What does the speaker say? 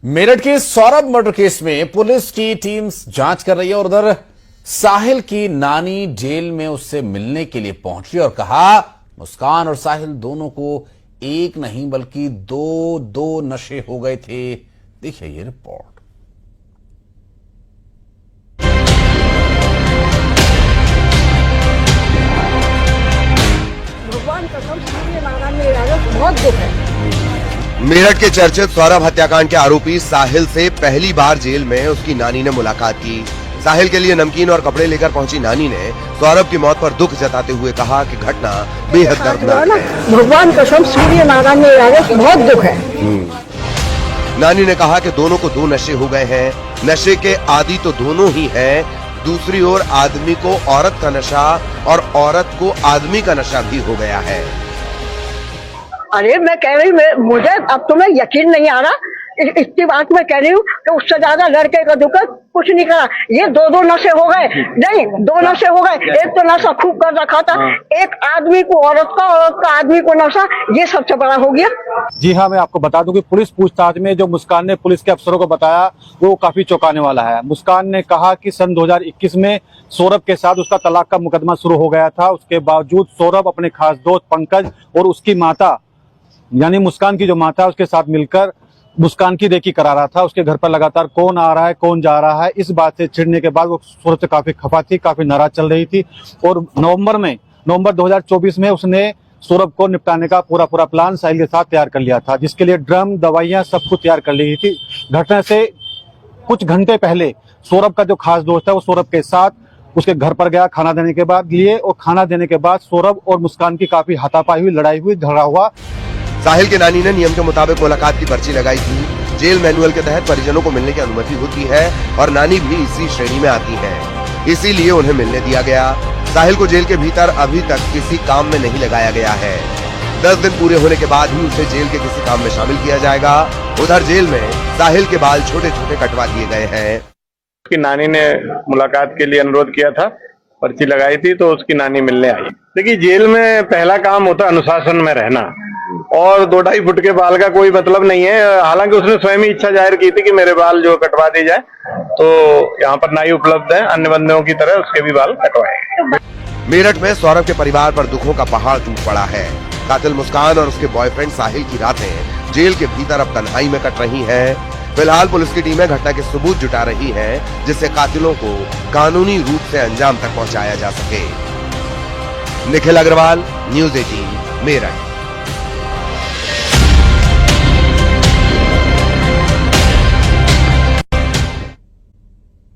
मेरठ के Saurabh murder case में police की टीम जांच कर रही है और उधर साहिल की नानी जेल में उससे मिलने के लिए पहुंची और कहा मुस्कान और साहिल दोनों को एक नहीं बल्कि दो नशे हो गए थे। देखिए ये रिपोर्ट। भगवान कसम सूर्य नारायण मेरा बहुत दुख है। मेरठ के चर्चित सौरभ हत्याकांड के आरोपी साहिल से पहली बार जेल में उसकी नानी ने मुलाकात की। साहिल के लिए नमकीन और कपड़े लेकर पहुंची नानी ने सौरभ की मौत पर दुख जताते हुए कहा कि घटना बेहद दर्दनाक है। भगवान कसम सूर्य नारायण मेरा बहुत दुख है। नानी ने कहा कि दोनों को दो नशे हो गए हैं। नशे के आदी तो दोनों ही हैं। दूसरी ओर आदमी को औरत का नशा और औरत को आदमी का नशा भी हो गया है। अरे मैं कह रही हूँ, मुझे अब तुम्हें यकीन नहीं आ रहा। इतनी बात मैं कह रही हूँ कि उससे ज्यादा लड़के का दुख कुछ नहीं करा। ये दो नशे हो गए, नहीं दो नशे हो गए। एक तो नशा खूब कर रखा था, एक आदमी को औरत का, औरत का आदमी को नशा, ये सबसे बड़ा हो गया। जी हाँ, मैं आपको बता दूं कि पुलिस पूछताछ में जो मुस्कान ने पुलिस के अफसरों को बताया वो काफी चौंकाने वाला है। मुस्कान ने कहा कि सन 2021 में सौरभ के साथ उसका तलाक का मुकदमा शुरू हो गया था। उसके बावजूद सौरभ अपने खास दोस्त पंकज और उसकी माता यानी मुस्कान की जो माता उसके साथ मिलकर मुस्कान की रेकी करा रहा था। उसके घर पर लगातार कौन आ रहा है कौन जा रहा है, इस बात से छिड़ने के बाद वो सौरभ से काफी खफा थी, काफी नाराज चल रही थी। और नवंबर 2024 में उसने सौरभ को निपटाने का पूरा प्लान साहिल के साथ तैयार कर लिया था, जिसके लिए ड्रम, दवाइयां सब कुछ तैयार कर ली थी। घटना से कुछ घंटे पहले सौरभ का जो खास दोस्त है वो सौरभ के साथ उसके घर पर गया खाना देने के बाद लिए, और खाना देने के बाद सौरभ और मुस्कान की काफी हाथापाई हुई, लड़ाई हुई, झगड़ा हुआ। साहिल की नानी ने नियम के मुताबिक मुलाकात की पर्ची लगाई थी। जेल मैनुअल के तहत परिजनों को मिलने की अनुमति होती है और नानी भी इसी श्रेणी में आती है, इसीलिए उन्हें मिलने दिया गया। साहिल को जेल के भीतर अभी तक किसी काम में नहीं लगाया गया है। 10 दिन पूरे होने के बाद ही उसे जेल के किसी काम में शामिल किया जाएगा। उधर जेल में साहिल के बाल छोटे छोटे कटवा दिए गए हैं। उसकी नानी ने मुलाकात के लिए अनुरोध किया था, पर्ची लगाई थी तो उसकी नानी मिलने आई। देखिए, जेल में पहला काम होता है अनुशासन में रहना, और 2-2.5 फुट के बाल का कोई मतलब नहीं है। हालांकि उसने स्वयं ही इच्छा जाहिर की थी कि मेरे बाल जो कटवा दी जाए, तो यहाँ पर नाई उपलब्ध है, अन्य बंदियों की तरह उसके भी बाल कटवाए। मेरठ में सौरभ के परिवार पर दुखों का पहाड़ टूट पड़ा है। कातिल मुस्कान और उसके बॉयफ्रेंड साहिल की रातें जेल के भीतर अब तन्हाई में कट रही हैं। फिलहाल पुलिस की टीमें घटना के सबूत जुटा रही हैं, जिससे कातिलों को कानूनी रूप से अंजाम तक पहुंचाया जा सके। निखिल अग्रवाल, न्यूज़ 18, मेरठ।